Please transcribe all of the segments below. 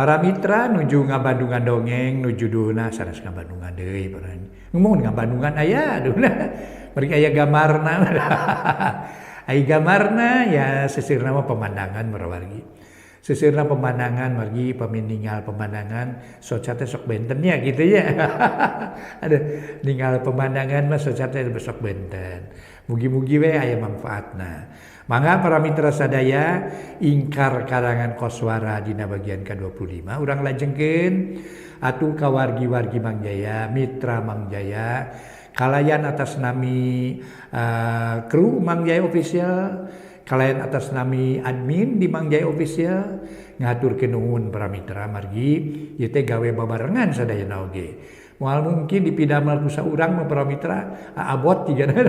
Para mitra nuju ngabandungan dongeng nuju duhna sanes ngabandungan deui ngomong ngabandungan aya duhna bari aya gamarna ai gamarna ya sesirna mah pemandangan marawargi sesirna pemandangan margi pamininggal pemandangan soca teh sok bentennya gitu ya ada ninggal pemandangan mah soca teh besok benten mugi-mugi we aya manfaatna. Mangga para mitra sadaya ingkar karangan koswara dina bagian ke-25 urang lajengkeun atuh ka wargi-wargi Mang Jaya mitra Mang Jaya kalayan atas nami kru Mang Jaya Official kalayan atas nami admin di Mang Jaya Official ngaturkeun nuhun para mitra margi ieu teh gawe babarengan sadayana oge. Moal mungkin dipidamel ku saurang mah para mitra abot tigana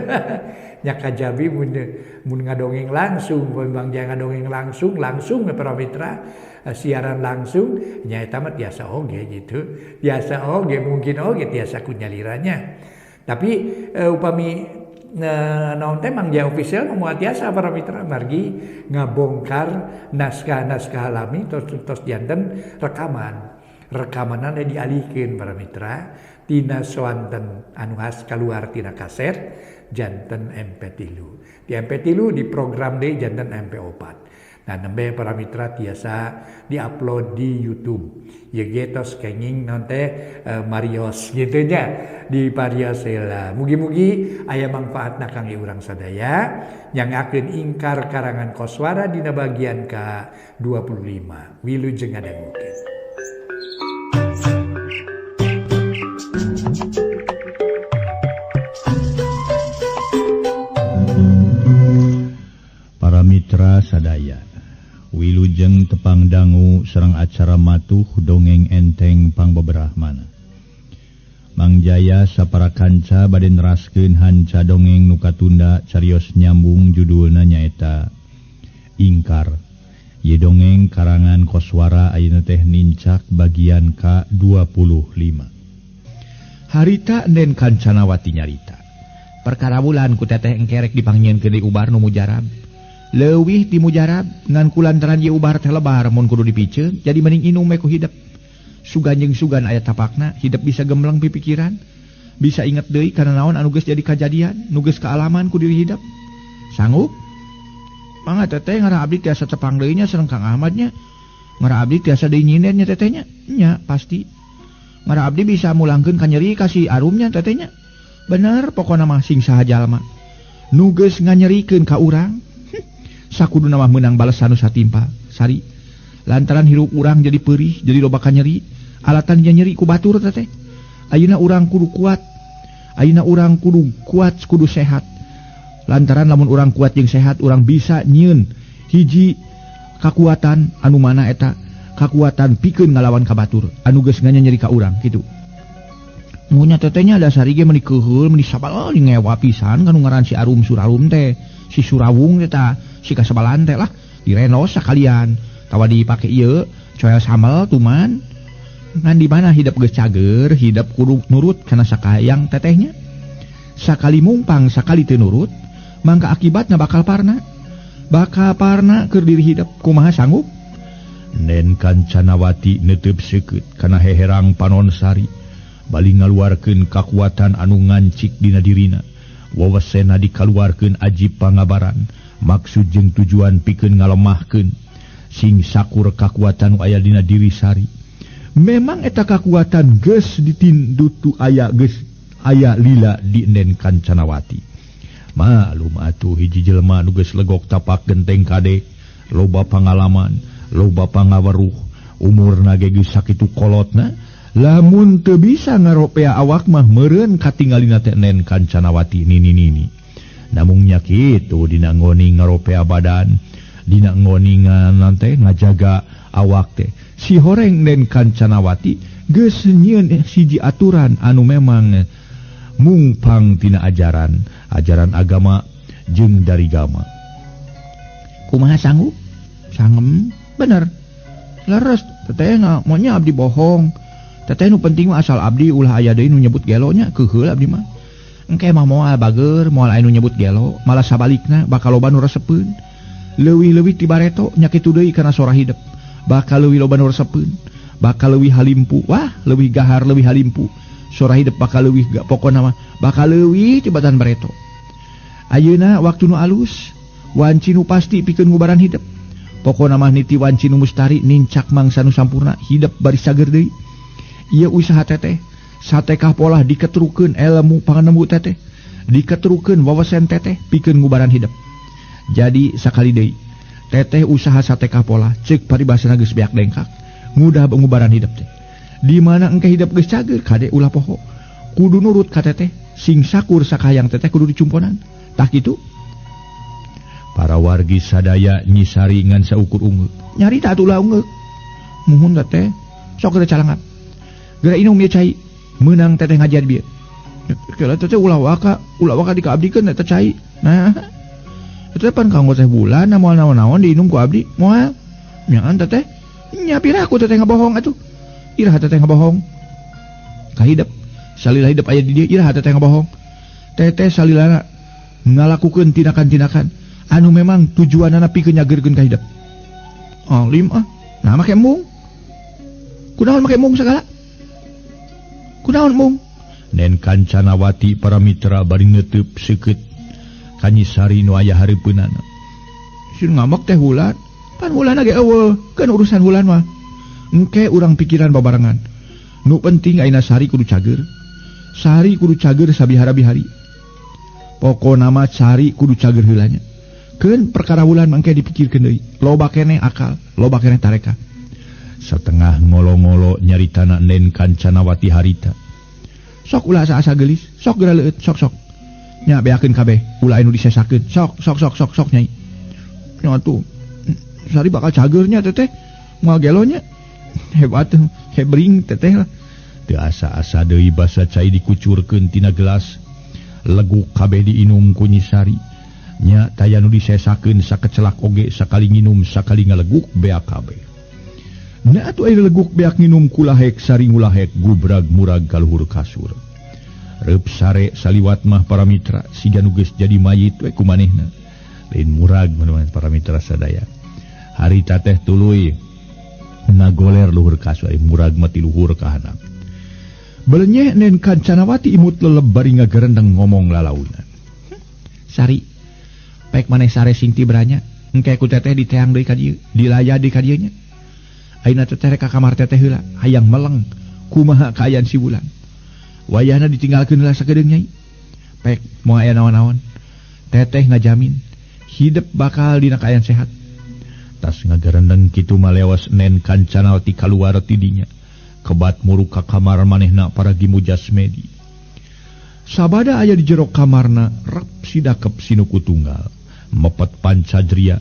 nya kajabi mun ngadongeng langsung Mang Jaya ngadongeng langsung para mitra siaran langsung nya eta mah tiasa oge gitu tiasa oge mungkin oge tiasa ku nyaliranya tapi upami naon teh Mang Jaya Official moal tiasa para mitra margi ngabongkar naskah-naskah alami tos janten rekaman dialihkeun para mitra tina swanten anu has kaluar tina kaset janten MP3 di MP3 di program deui janten MP4 nah nembe para mitra tiasa diupload di YouTube ye getos kenging naon teh Marios gitu nya di Marios heula mugi-mugi aya manfaatna kangge urang sadaya nyangakeun ingkar karangan koswara dina bagian ka-25 wilujeng ngadangukeun. Para mitra sadaya wilujeng tepang dangu sareng acara matuh dongeng enteng pangbeberahmana Mang Jaya sapara kanca bade neraskeun hanca dongeng nu katunda carios nyambung judulna nyaeta Ingkar. Ye dongeng karangan koswara ayeuna teh nincak bagian ka-25. Harita enden Kancanawati nyarita. Perkara bulan ku teteh engkerek dipanggieunkeun di ubar nu mujarab. Leuwih di mujarab ngan kulantaran ye ubar teh lebar mun kudu dipiceun jadi mending inung we ku hidep. Sugan jeung sugan aya tapakna hidep bisa gembleng pipikiran. Bisa inget deui kana naon anu geus jadi kajadian, nu geus kaalaman ku diri hidep. Sanggup? Mangga teteh ngara abdi tiasa tepang deui nya sareng Kang Ahmad nya. Ngara abdi tiasa deui nyinden nya teteh nya. Nya pasti. Ngara abdi bisa mulangkeun ka nyeri ka si Arum nya teteh nya. Bener pokona mah sing saha jalma nu geus nganyerikeun ka urang sakuduna mah meunang balesan nu satimpa sari lantaran hirup urang jadi peurih jadi loba ka nyeri alatan nya nyeri ku batur teteh ayeuna urang kudu kuat kudu sehat lantaran lamun urang kuat jeung sehat urang bisa nyieun hiji kakuatan anu mana eta kakuatan pikeun ngalawan ka batur anu geus nganyeri ka urang kitu. Munya tetehnya dasari ge meuni keheul meuni sabal ngewa pisan kanu ngaran si Arum Surarum teh si Surawung eta si kasabalan teh lah direnos sakalian tawa dipake ieu coel samel tuman ngan di mana hidup geus cager hidup kudu nurut kana sakayang tetehnya sakali mumpang sakali teu nurut mangka akibatna bakal parna keur diri hidup kumaha sanggup. Nen Kancanawati neuteub seukeut kana heherang Panonsari bali ngaluarkeun kakuatan anu ngancik dina dirina wawasena dikaluarkeun aji pangabaran maksud jeung tujuan pikeun ngalemahkeun sing sakur kakuatan nu aya dina diri sari memang eta kakuatan geus ditindutu aya lila di Enden Kancanawati malum atuh hiji jelema nu geus legok tapak genteng kade loba pangalaman loba pangaweruh umurna ge geus sakitu kolotna lamun teu bisa ngaropea awak mah meureun katinggalina teh Nen Kancanawati nini namung nya kitu dina ngoni ngaropea badan dina ngoni teh ngajaga awak teh si horeng Nen Kancanawati geus nyieun siji aturan anu memang mungpang tina ajaran agama jeung dari agama. Kumaha sanggup? Sangem bener leres teteh monya abdi bohong teteh nu penting mah asal abdi ulah aya deui nu nyebut gelo nya keuheul abdi mah engke mah moal bager moal aya nu nyebut gelo malah sabalikna bakal loba nu resepeun leuwih-leuwih ti bareto nya kitu deui kana sora hidup bakal leuwih loba nu resepeun bakal leuwih halimpu. Wah, leuwih gahar, leuwih halimpu. Sora hidup bakal leuwih pokona mah bakal leuwih tibatan bareto. Ayeuna waktu nu alus, wanci nu pasti pikeun ngubaran hidup. Pokona mah niti wanci nu mustari nincak mangsa nu sampurna hidup bari sager deui. Ieu usaha teteh satekah pola diketrukeun ilmu panganemu teteh, diketrukeun wawasan teteh pikeun ngubaran hidup. Jadi sakali deui teteh usaha satekah pola ceuk paribasana geus beak dengkak mudah ngubaran hidup teh. Di mana engke hidup geus cager kade ulah poho kudu nurut ka teteh sing sakur sakayang teteh kudu dicumponan tah kitu. Para wargi sadaya nyisari ngan saukur ungeuk nyarita atuh ulah ungeuk muhun teteh sok teh calangat geura inung ieu cai meunang teteh ngajian bieu kela teteh ulah waka dikaabdikeun teteh cai nah teteh pan kanggo teh bulan moal naon-naon diinum ku abdi moal nyaan teteh nya piraku teteh ngabohong atuh iraha teteh ngabohong ka hidup salila hidup aya di dieu iraha teteh ngabohong teteh salila ngalakukeun tindakan-tindakan anu memang tujuanana pikeun nyageurkeun ka hidup. Alim nah make mung kunaon make mung sagala kunaon mung. Nen Kancanawati para mitra bari neuteup seukeut kanyisari nu aya hareupeunana. Sin ngamak teh Wulan, pan Wulan ge eueuh, kan urusan Wulan mah. Engke urang pikiran babarengan. Nu penting ayeuna sari kudu cager. Sari kudu cager sabihara-bihari. Pokona mah sari kudu cager heula nya. Keun perkara Wulan mangke dipikirkeun deui. Loba keneh akal, loba keneh tareka. Setengah ngolo-ngolo nyaritana Nen Kancanawati harita. Sok ulah asa-asa geulis, sok geura leueut, sok-sok. Nya beakeun kabeh ulah anu disesakeun sok nyai nya atuh sari bakal cagernya teteh moal gelonya hebat hebring teteh lah teu asa-asa deui basa cai dikucurkeun tina gelas leguk kabeh diinum ku Nyisari nya taya nu disesakeun sakecelak oge sakali nginum sakali ngaleguk beak kabeh na atuh aya leguk beak nginum kulahek sari ngulahek gubrag murag kaluhur kasur. Reup sare saliwat mah para mitra siga nu geus jadi mayit we kumanehna lain murag meureun para mitra sadaya harita teh tuluy ngagoler luhur kasur murag mah ti luhur ka handap beuleuh Nen Kancanawati imut leleb bari ngagerendeng ngomong lalaunan sari pek maneh sare sing ti beranya engke ku teteh diteang deui ka dieu dilaya deui ka dieu nya ayeuna teteh rek ka kamar teteh heula hayang meleng kumaha kaayaan si Wulan. Wayahna ditinggalkeun heula sakedeung nyai. Pek moal aya naon-naon. Teteh ngajamin hidup bakal dina kaayaan sehat. Tas ngagarendeng kitu malewas Nen Kancanawati kaluar ti dinya. Kebat muruk ka kamar manehna paragi mujasmedi. Sabada aya di jero kamarna rep sidakep sinuku tunggal. Mepet pancadria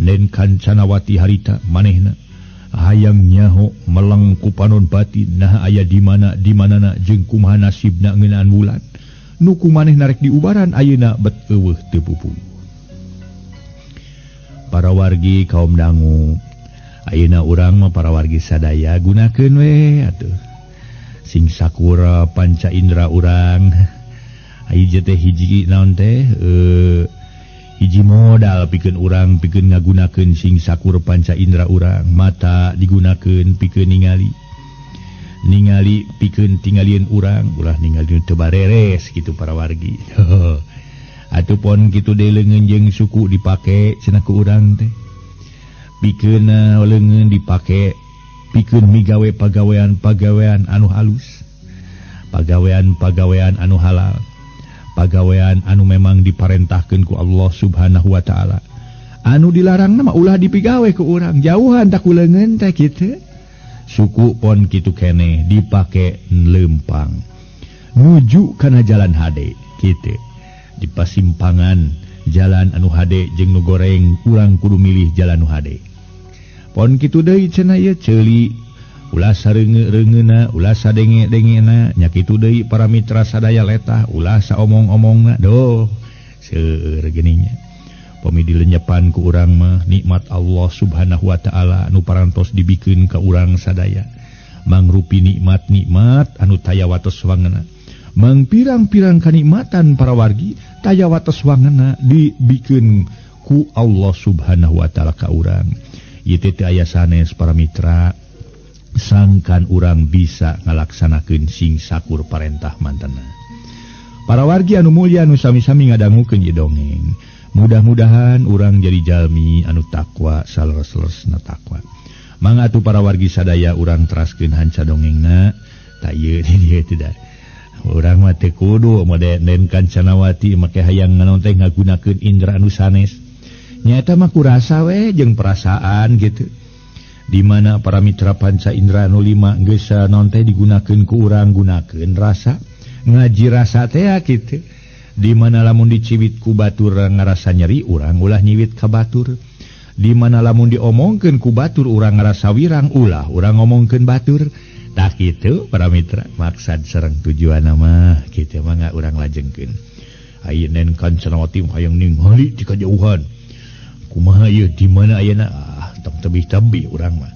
Nen Kancanawati harita manehna hayang nyaho meleng ku panon batin nah aya di manana jeung kumaha nasibna ngeunaan Wulan nu kumaneh narek diubaran ayeuna bet eueuh teu pupuh. Para wargi kaum dangu ayeuna urang mah para wargi sadaya gunakeun we atuh sing sakura panca indera urang aya teh hiji naon teh hiji modal pikeun urang pikeun ngagunakeun sing sakur panca indera urang mata digunakeun pikeun ningali pikeun tingalieun urang ulah ningali teu bareres kitu para wargi atuh pon kitu deui leungeun jeung suku dipake cenah ku urang teh pikeun leungeun dipake pikeun migawe pagawean anu halus pagawean anu halal pagawean anu memang diparentahkeun ku Allah Subhanahu wa taala. Anu dilarang mah ulah dipigawe ku urang, jauhan tak kuleungeun teh kitu. Suku pon kitu keneh dipake leumpang. Nuju kana jalan hade kitu. Di pasimpangan jalan anu hade jeung nu goreng urang kudu milih jalan nu hade. Pon kitu deui cenah ieu ceuli ulah sareungeuna ulah sadenge-dengena nya kitu deui para mitra sadaya letah ulah saomong-omongna doh seueur geuning nya pami dilenyepan ku urang mah nikmat Allah Subhanahu wa taala anu parantos dibikeun ka urang sadaya mangrupi nikmat-nikmat anu taya watos wangena mang pirang-pirang kanikmatan para wargi taya watos wangena dibikeun ku Allah Subhanahu wa taala ka urang ieu teh aya sanes para mitra sangkan urang bisa ngalaksanakeun sing sakur parentah mantena. Para wargi anu mulya anu sami-sami ngadangukeun ieu dongeng, mudah-mudahan urang jadi jalmi anu takwa saleres-leresna takwa. Mangga atuh para wargi sadaya urang teraskeun hanca dongengna. Ta ieu dieu teh da. Urang mah teu kudu modern Kancanawati make hayang nganon teh ngagunakeun indra anu sanes. Nyaeta mah kurasa we jeung perasaan gitu. Di mana para mitra panca indra anu 5 geus naon teh digunakeun ku urang gunakeun rasa. Ngaji rasa teh kitu. Di mana lamun dicibit ku batur ngarasa nyeri urang ulah nyiwit ka batur. Di mana lamun diomongkeun ku batur urang ngarasa wirang ulah urang ngomongkeun batur. Tah kitu para mitra maksad sareng tujuanna mah kitu mangga urang lajengkeun. Ayeuna Kancanawati hayang ningali ti kajauhan. Kumaha ieu di mana ayeuna tong tebih-tebih urang mah.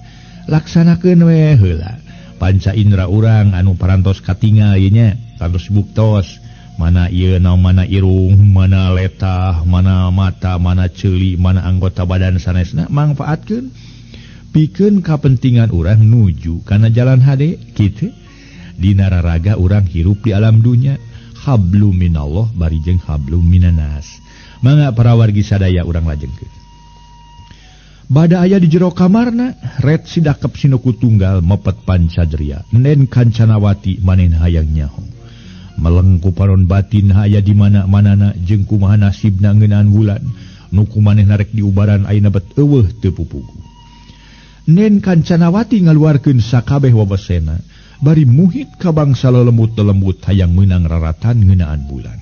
Laksanakeun we heula. Panca indra urang anu parantos katingal ieu nya, parantos buktos. Mana ieu naon mana irung, mana letah, mana mata, mana ceuli, mana anggota badan sanesna mangpaatkeun pikeun kapentingan urang nuju kana jalan hade kitu. Dina raraga urang hirup di alam dunya, hablum minallah bari jeung hablum minanas. Mangga para wargi sadaya urang lajengkeun. Bada aya di jero kamarna, ret sidakep sinuku tunggal mepet pancadria, nen Kancanawati manehna hayang nyaho. Melengku paron batin aya di mana-manana jeung kumaha nasibna ngeunaan wulan nu kumanehna rek diubaran ayeuna bet eueuh teu pupugu. Nen Kancanawati ngaluarkeun sakabeh wabasena bari muhit ka bangsa lelembut-lelembut hayang meunang raratan ngeunaan bulan.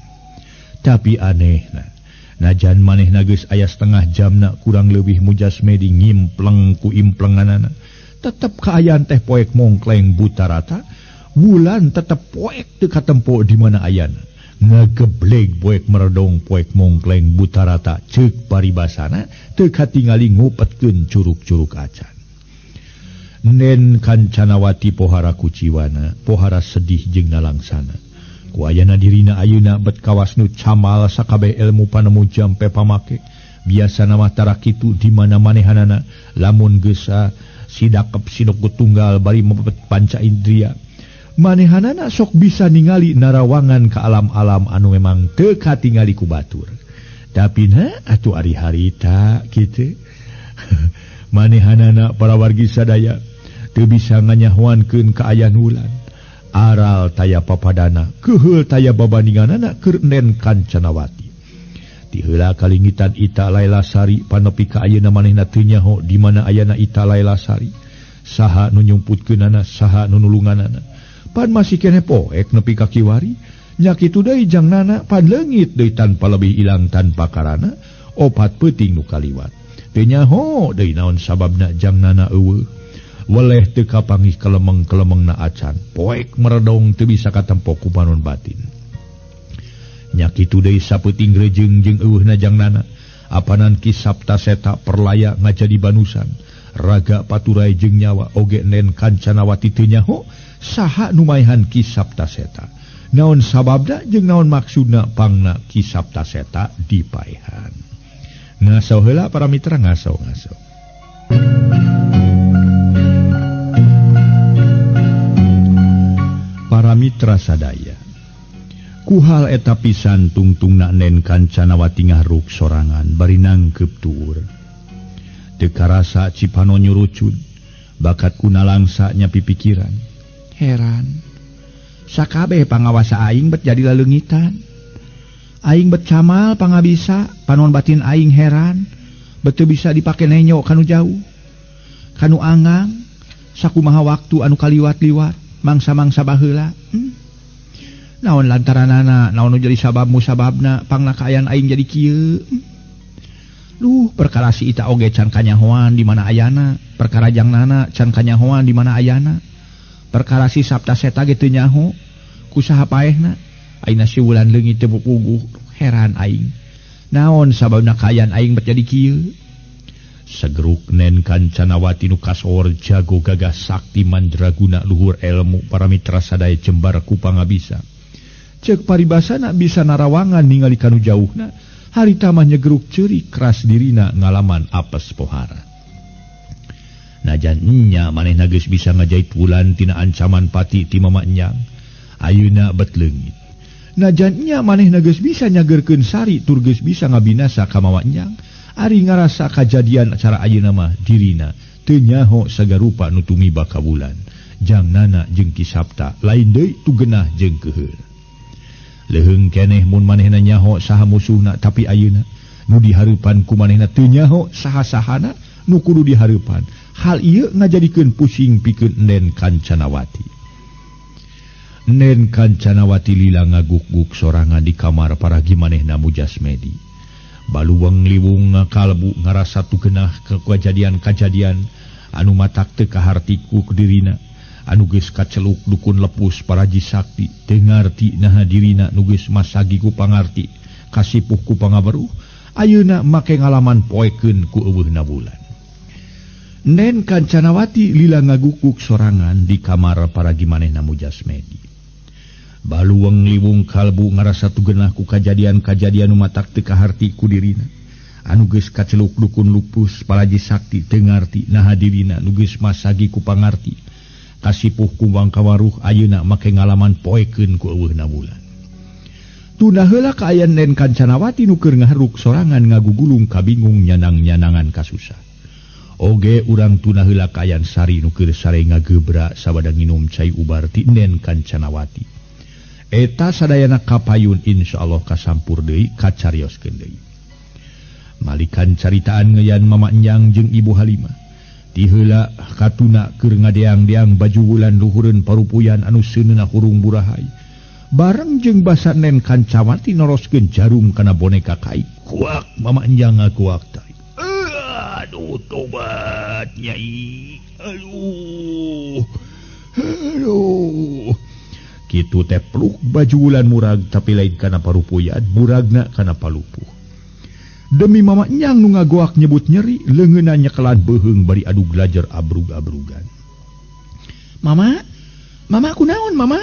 Tapi anehna najan manehna geus aya setengah jamna kurang leuwih mujasmedi ngimpleng ku implenganana tetep kaayaan teh poek mongkleng buta rata. Wulan tetep poek teu katempo di mana ayana. Ngagebleg poek meredong poek mongkleng buta rata ceuk paribasana teu katingali ngupetkeun curug-curug acan. Nen Kancanawati pohara kuciwana, pohara sedih jeung nalangsana. Ku ayana dirina ayeuna bet kawas nu camal sakabeh ilmu panemu jampe pamake. Biasana mah tara kitu di mana manehanana lamun geus sidakep sinuku tunggal bari mepet panca indria. Manehanana sok bisa ningali narawangan ke alam-alam anu memang teu katingali ku batur. Tapi atuh ari harita kitu. Manehanana para wargi sadaya teu bisa nganyahoankeun kaayaan wulan. Aral taya papadana, keheul taya babandinganana keur nen Kancanawati. Ti heula kalingitan Ita Lailasari panepi ka ayeuna manehna teu nyaho di mana ayana Ita Lailasari. Saha nu nyumputkeunana, saha nu nulunganana. Pan masih kene poek nepi ka kiwari nya kitu deui jangnana pan leungit deui tanpa lebih ilang tanpa karana opat peuting nu kaliwat teu nyaho deui naon sababna jangnana eueuh weleh teu kapanggih kelemeng-kelemengna acan poek meredong teu bisa katempo ku panon batin nya kitu deui sapeuting rejeung jeung eueuhna jangnana apanan Ki Saptaseta perlaya ngajadi banusan raga paturai jeung nyawa oge nen Kancanawati teu nyaho saha nu maehan Ki Saptaseta. Naon sababna jeung naon maksudna pangna Ki Saptaseta dipaehan. Ngaso heula para mitra ngaso. Para mitra sadaya. Kuhal eta pisan tungtungna nen Kancanawati ngahruk sorangan bari nangkep tuur. Teu karasa cipano nyurucud bakat kunalangsa nyapi pikiran. Heran, sakabeh pangawasa aing bet jadi laleungitan. Aing bet camal pangabisa, panon batin aing heran, bet teu bisa dipake nenyo kanu jauh. Kanu anggang, sakumaha waktu anu kaliwat-liwat, mangsa-mangsa baheula. Naon lantaranana, naon nu jadi sababmu sababna, pangna kaayaan aing jadi kieu. Perkara si Ita oge can kanyahoan di mana ayana, perkara jangnana can kanyahoan di mana ayana. Perkara si Saptaseta gitu nyaho kusaha paehna ayeuna si wulan leungit teu puguh heran aing naon sababna kaayaan aing bet jadi kieu segeruk nen Kancanawati nu kasor jago gagah sakti mandraguna luhur ilmu para mitra sadaya jembar ku pangabisa ceuk paribasana bisa narawangan ningali kanu jauhna harita mah nyegeruk ceurik keras dirina ngalaman apes pohara. Najan najannya maneh nages bisa ngajait wulan tina ancaman pati ti mama enyang ayeuna bet leungit najannya maneh nages bisa nyagerkeun sari tur geus bisa ngabinasa ka mama enyang ari ngarasa kajadian acara ayeuna mah dirina teu nyaho sagarupa nu tumiba ka wulan jang nana jeung Ki Sapta lain deui tugenah jeung keuheul leheung keneh mun manehna nyaho saha musuhna tapi ayeuna nu dihareupan ku manehna teu nyaho saha-sahana nu kudu dihareupan hal ieu ngajadikeun pusing pikeun Nen Kancanawati. Nen Kancanawati lila ngaguk-guk sorangan di kamar paragi manehna Mujasmedi. Baluweng liwung ngakalbu ngarasa tugenah ke kajadian-kajadian anu matak teu kahartiku ku dirina, anu geus kaceluk dukun lepus paraji sakti, teu ngarti naha dirina nu geus masagi ku pangarti, kasipuh ku pangabaruh, ayeuna make ngalaman poekeun ku eueuhna bulan. Nen Kancanawati lila ngagukuk sorangan di kamar paragi manehna Mujasmedi. Baluweng liwung kalbu ngarasa tugenah ku kajadian-kajadian nu matak teu kaharti ku dirina. Anu geus kaceluk dukun lupus paraji sakti teu ngarti naha dirina nu geus masagi ku pangarti. Kasipuh ku wangkawaruh ayeuna make ngalaman poekeun ku eueuhna bulan. Tuna heula kaayaan Nen Kancanawati nu keur ngaharuk sorangan ngagugulung kabingung nyanang-nyanangan kasusah. Oge urang tuna heula kaayaan sari nu keur sare ngagebra sabada nginum cai ubar ti Nen Kancanawati. Eta sadayana kapayun insyaallah kasampur deui kacarioskeun deui. Malikan caritaan ngeyan Mama Enyang jeung Ibu Halimah. Ti heula katuna keur ngadeang-deang baju wulan luhureun parupuyan anu seuneuna hurung burahay. Bareng jeung basa Nen Kancanawati noroskeun jarum kana boneka kai. Kuak Mama Enyang ngakuak teh. Aduh tobat Nyai. Aduh. Kitu teh peluk baju wulan murag tapi lain kana parupuyan, muragna kana palupuh. Demi Mama Enyang nu ngagoak nyebut nyeri, leungeunna nyekelan beuheung bari adu glajer abrug-abrugan. Mama kunaon Mama?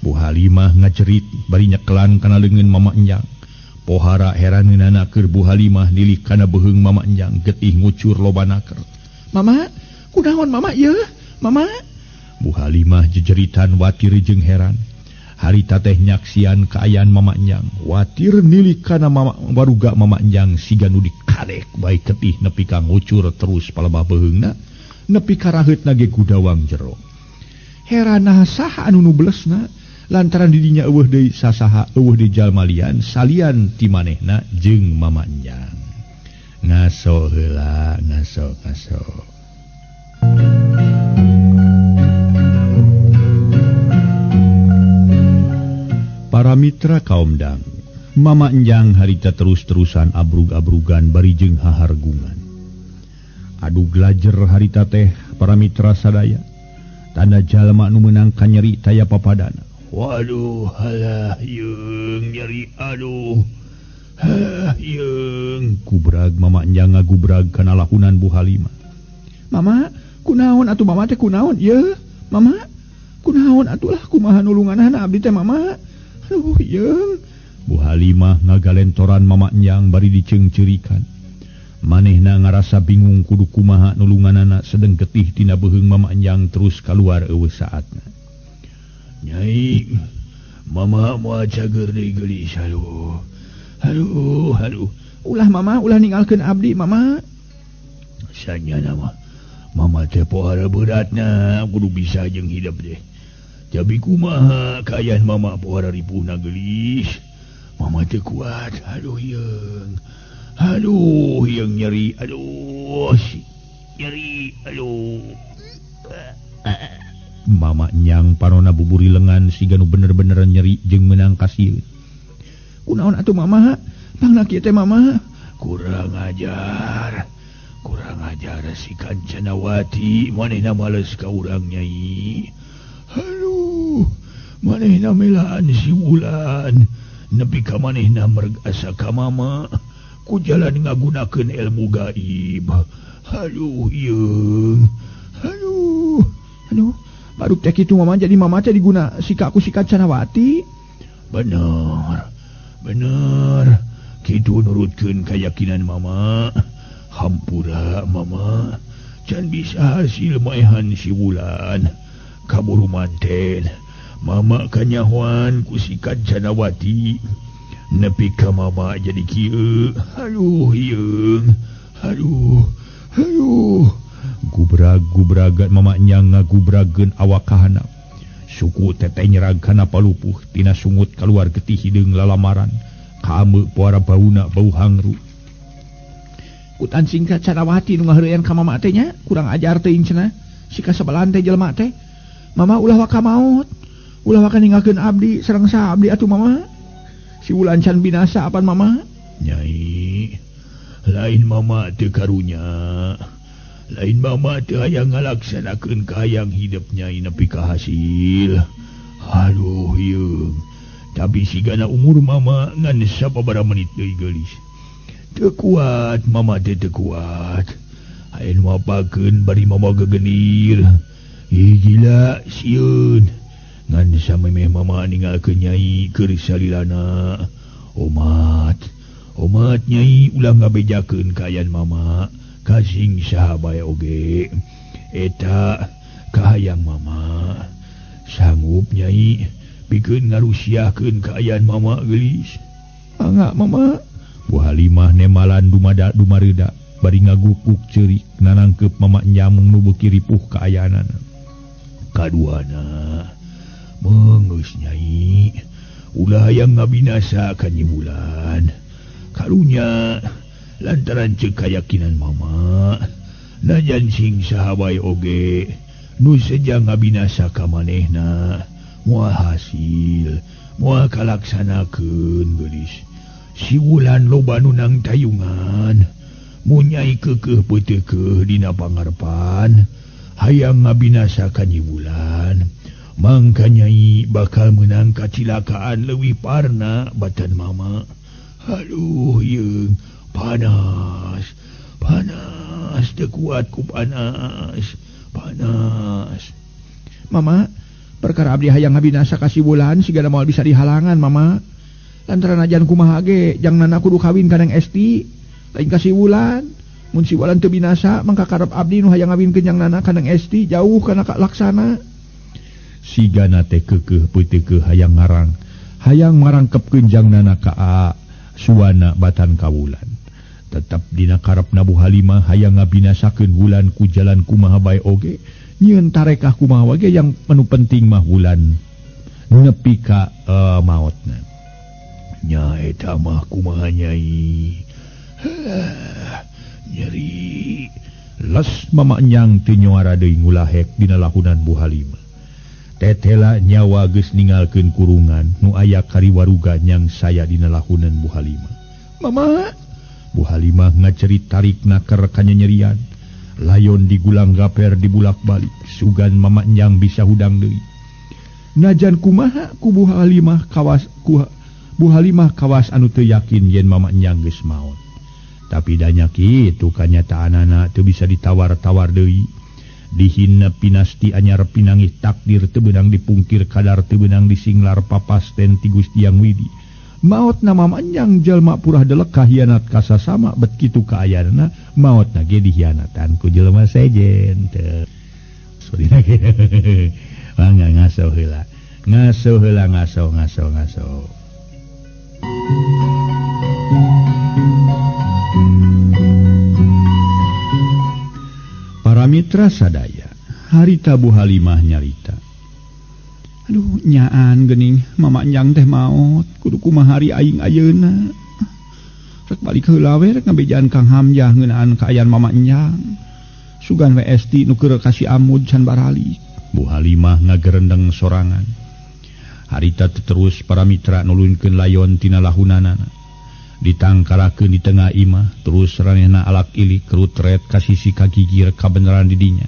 Bu Halimah ngajerit bari nyekelan kana leungeun Mama Enyang. Pohara heraneunana keur Bu Halimah nilih kana beuheung Mama Enyang getih ngucur lobanaker. Mama, kunaon Mama ieu? Mama? Bu Halimah jejeritan watir jeung heran. Harita teh nyaksian kaayaan Mama Enyang. Watir nilih kana baruga Mama Enyang siga nu dikarek bae getih nepi ka ngucur terus palebah beuheungna, nepi ka raheutna ge gudawang jero. Heranah saha anu nublesna? Lantaran didinya eueuh deui sasaha eueuh di jalma lian salian ti manehna jeung Mama Enyang. Ngaso heula, ngaso. Para mitra kaum dang, Mama Enyang harita terus-terusan abrug-abrugan bari jeung hahargungan. Adu glajer harita teh para mitra sadaya. Tanda jalma nu meunang ka nyeri taya papadana. Waduh, halah yeung nyeri aduh. Halah yeung. Kubrag Mama Enyang ngagubrag kana lahunan Bu Halimah. Mama, kunaon atuh Mama teh kunaon? Ye, Mama. Kunaon atuh lah kumaha nulunganana abdi teh Mama. Aduh yeung. Bu Halimah ngagalentoran Mama Enyang bari diceungceurikan. Manehna ngarasa bingung kudu kumaha nulunganana sedeng getih tina beuheung Mama Enyang terus kaluar eueuh saatna. Nyai, Mama moal cager deui geulis aduh. Aduh. Ulah Mama, ulah ninggalkeun abdi Mama. Sanyana mah Mama teh pohara beratna kudu bisa jeung hidup deh. Jabi kumaha kaayaan Mama pohara ripuhna geulis. Mama teh kuat. Aduh yeung nyeri. Nyeri. Mama Enyang panona buburi lengan siga nu bener-bener nyeri jeung meunang kasieun. Kunaon atuh Mama? Mangna kieu teh Mama? Kurang ajar si Kancanawati, manehna males ka urang Nyai. Aduh, manehna melaan si wulan, nepi ka manehna merg asa ka Mama ku jalan ngagunakeun ilmu gaib. Aduh yeung. Aduh. Baru teh kitu Mama, jadi Mama teh diguna sikaku si Kancanawati. Bener. Kitu nurutkeun kayakinan Mama. Hampura Mama. can bisa hasil maehan si Wulan kaburu manten mama kanyahoan ku si Kancanawati nepi ka mama jadi kieu aduh yeung aduh gubrag-gubragan mama nyang ngagubrageun awak kahana suku teteh nyerag kana palupuh tina sungut kaluar getih hideung lalamaran kaameu puara bauna bau hangru kutan singkat Canawati nu ngaheureun ka mama teh nya kurang ajar teuing cenah si kasebelan teh jelema teh mama ulah waka maut ulah waka ninggalkeun abdi sareng saabdi atuh mama si Wulan can binasa apan mama nyai lain mama teu karunya lain mama teu hayang ngalaksanakeun kahayang hidup nyai nepi ka hasil aduh yeung tapi sigana umur mama ngan sababaraha menit deui geulis teu kuat mama teh teu kuat ayeuna mapakeun bari mama gegenir hijila sieun ngan samemeh mama ninggalkeun nyai keur salilana omat nyai ulah ngabejakeun kaayaan mama kasing saha bae oge eta kahayang mama sanggup nyai pikeun ngarusiahkeun kaayaan mama geulis angga mama Bu Halimah nemalan dumareuda bari ngagukuk ceurik nanangkeup mama nyamung nu beuki ripuh kaayaanana kaduana meungeus nyai ulah hayang ngabinasa ka Nyi Wulan karunya lantaran ceuk kayakinan mama najan sing saha bae oge nu seja ngabinasa ka manehna moal hasil moal kalaksanakeun geulis si Wulan loba nu nang tayungan mun nyai keukeuh peuteukeuh dina pangarepan hayang ngabinasa ka Nyi Wulan mangka nyai bakal meunang kacilakaan leuwih parna batan mama aduh yeung panas teu kuat ku panas mama perkara abdi hayang ngabinasa ka si Wulan sigana moal bisa dihalangan mama lantaran ajan kumaha ge jangan kudu kawin kaneng Esti lain ka si Wulan mun si Wulan teu binasa mangka karep abdi nu hayang ngawinkeun jangnana kaneng Esti jauh kana laksana sigana teh keukeuh peuteukeuh hayang marangkepkeun jangnana ka suwana batan ka Wulan tetep dina karepna Bu Halimah hayang ngabinasakeun Wulan ku jalan kumaha bae oge nyieun tarekah kumaha wae yang anu penting mah Wulan nepi ka maotna nya eta mah kumaha nyai nyeri les mama nyang teu nyoara deui ngulahek dina lahunan Bu Halimah tetela nyawa geus ninggalkeun kurungan nu aya kariwaruga nyang saya dina lahunan Bu Halimah mama Bu Halimah ngacerit tarik naker kanyanyerian layon digulang gaper dibulak-balik sugan mama nyang bisa hudang deui najan kumaha ku Bu Halimah kawas anu teu yakin yen mama nyang geus maot tapi danya kitu kanyataanana teu bisa ditawar-tawar deui dihina pinasti anyar pinangih takdir teu beunang dipungkir kadar teu beunang disinglar papasten ti Gusti Yang Widi maotna mama nyang jalma purah delek kahianat ka sasama bet kitu kaayaanna maotna ge dihianatan ku jelema sejen teu sorina ge mangga ngaso heula ngaso para mitra sadaya harita Bu Halimah nyarita aduh nyaan geuning mama nyang teh maot kudu kumaha hari aing ayeuna rek balik heula we rek ngabejaan Kang Hamzah ngeunaan kaayaan mama nyang sugan we Esti nu keur kasih amud can barali Bu Halimah ngagerendeng sorangan harita terus para mitra nulunkeun layon tina lahunanana ditangkarakeun di tengah imah terus ranehna alak ilik rutret ka sisi kagigir kabeneran didinya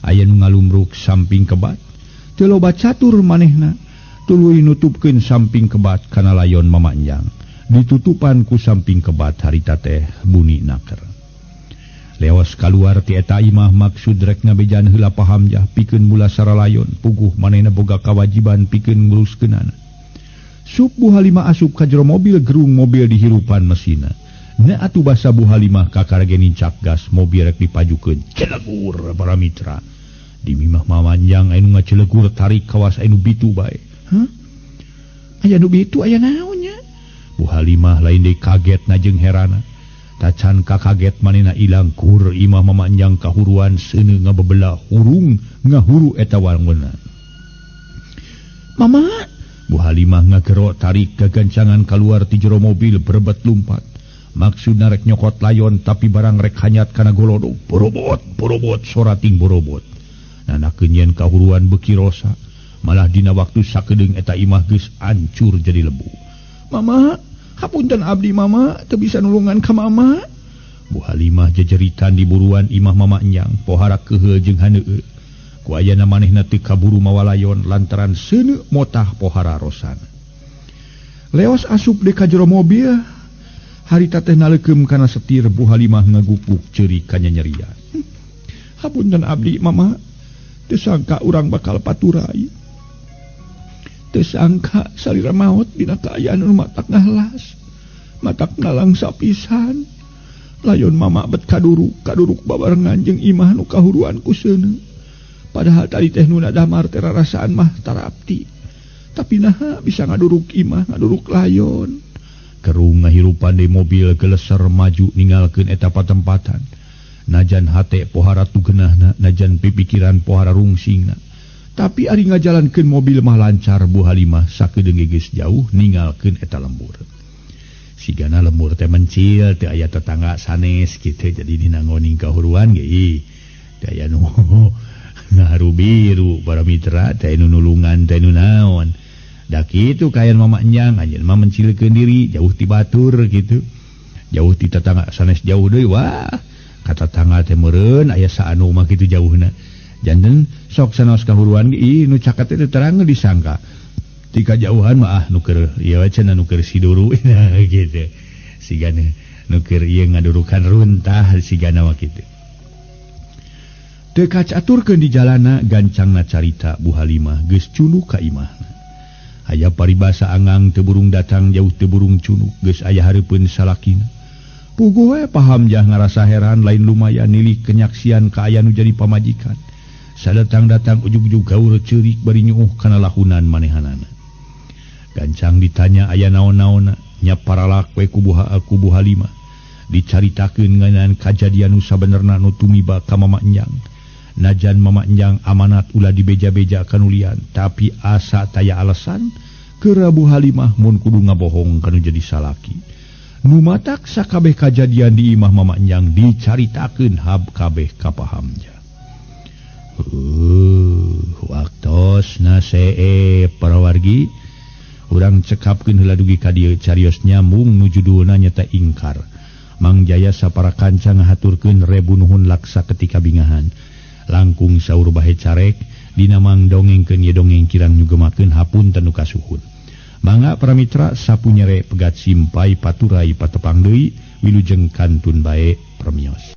aya nu ngalumruk samping kebat teu loba catur manehna tuluy nutupkeun samping kebat kana layon mamanjang ditutupan ku samping kebat harita teh bunyi naker leos kaluar ti eta imah maksud rek ngabejaan heula pahamjah pikeun mula sara layon puguh manehna boga kawajiban pikeun nguruskeunana Sup Bu Halimah asup ka jero mobil gerung mobil dihirupan mesina Na atuh basa Bu Halimah kakaragenin cakgas mobil rek dipajukeun. Celegur para mitra. Di mimah mamanjang anu ngacelegur tarik kawas anu bitu bae. Hah? Aya nu bitu aya naonnya? Bu Halimah lain deui kaget na jeung herana. Tacan kakaget manehna ilang kur imah mamanjang kahuruan seuneu ngabebelah hurung ngahuru eta wangunan. Mama, Bu Halimah ngagero tarik gagancangan keluar ti jero mobil berebet lumpat. Maksudna rek nyokot layon tapi barang rek hanyat kana golodog. Borobot, sorating borobot. Nanakeun yen kahuruan beuki rosa, malah dina waktu sakedeung eta imah geus ancur jadi lebu. Mama, hapunten abdi mama, teu bisa nulungan ka mama. Bu Halimah jejeritan di buruan imah mama enyang, pohara keheul jeung haneueu. Ku ayana manehna teu kaburu mawa layon lantaran seuneu motah pohara rosana. Leos asup di ka jero mobil, harita teh naleukeum kana setir Bu Halimah ngagupuk ceurik kanyanyerian. Hapunten abdi mama, teu sangka urang bakal paturai. Teu sangka salira maot dina kaayaan nu matak ngahlas, matak ngalang sapisan. Layon mama bet kaduruk babarengan jeung imah nu kahuruan ku seuneu. Padahal tadi teh nu damar teh rarasaan mah tarapti. Tapi naha bisa ngaduruk imah, ngaduruk layon. Kerung ngahirupan di mobil geleser maju ninggalkeun eta patempatan. Najan hate pohara tugeunahna, najan pipikiran pohara rungsingna. Tapi ari ngajalankeun mobil mah lancar Bu Halimah sakedeung geus jauh ninggalkeun eta lembur. Sigana lembur teh mencil teu aya tetangga sanes kitu jadi dina ngoning kahuruan ge teu aya nu ngaharu biru para mitra teh nu nulungan teh nu naon. Da kitu kayan mama enjang anjeun mah mencilkeun diri jauh ti batur kitu. Jauh ti tetangga sanes jauh deui wah. Ka tetangga teh meureun aya saanu mah kitu jauhna. Janten sok sanos kahuruan ge nu caket teh terang disangka. Di kajauhan mah nu keur ieu cenah nu keur siduru gitu. Sigana nu keur ieu ngadurukan runtah sigana mah kitu. Teu kacaturkeun di jalana gancangna carita Bu Halimah geus cunuk ka imahna. Aya paribasa angang teu burung datang jauh teu burung cunuk geus aya hareupeun salakina. Puguh we paham jah ngarasa heran lain lumayan nilih kenyaksian ka aya nu jadi pamajikan. Sadatang-datang ujug-ujug gaur ceurik bari nyuuh kana lahunan manehanana. Gancang ditanya aya naon-naonna nya paralak we ku Bu Halimah. Dicaritakeun ngeunaan kajadian nu sabenerna nu tumiba ka mama enjang. Najan mama enjang amanat ulah dibeja-beja kanulian, tapi asa taya alasan keur Bu Halimah mun kudu ngabohong kanu jadi salaki. Nu matak sakabeh kajadian di imah mama enjang dicaritakeun hab kabeh kapaham. Waktos nasee para wargi urang cekapkeun heula dugi ka dieu carios nyambung nu judulna nyata ingkar. Mang Jaya sapara kanca ngahaturkeun rebu nuhun laksa ketika bingahan. Langkung saur bahe carek dina mang dongengkeun ye dongeng kirang nyugemakeun hapunten nu kasuhun. Mangga para mitra sapunyere pegat simpai paturai patepang deui wilujeng kantun bae premios.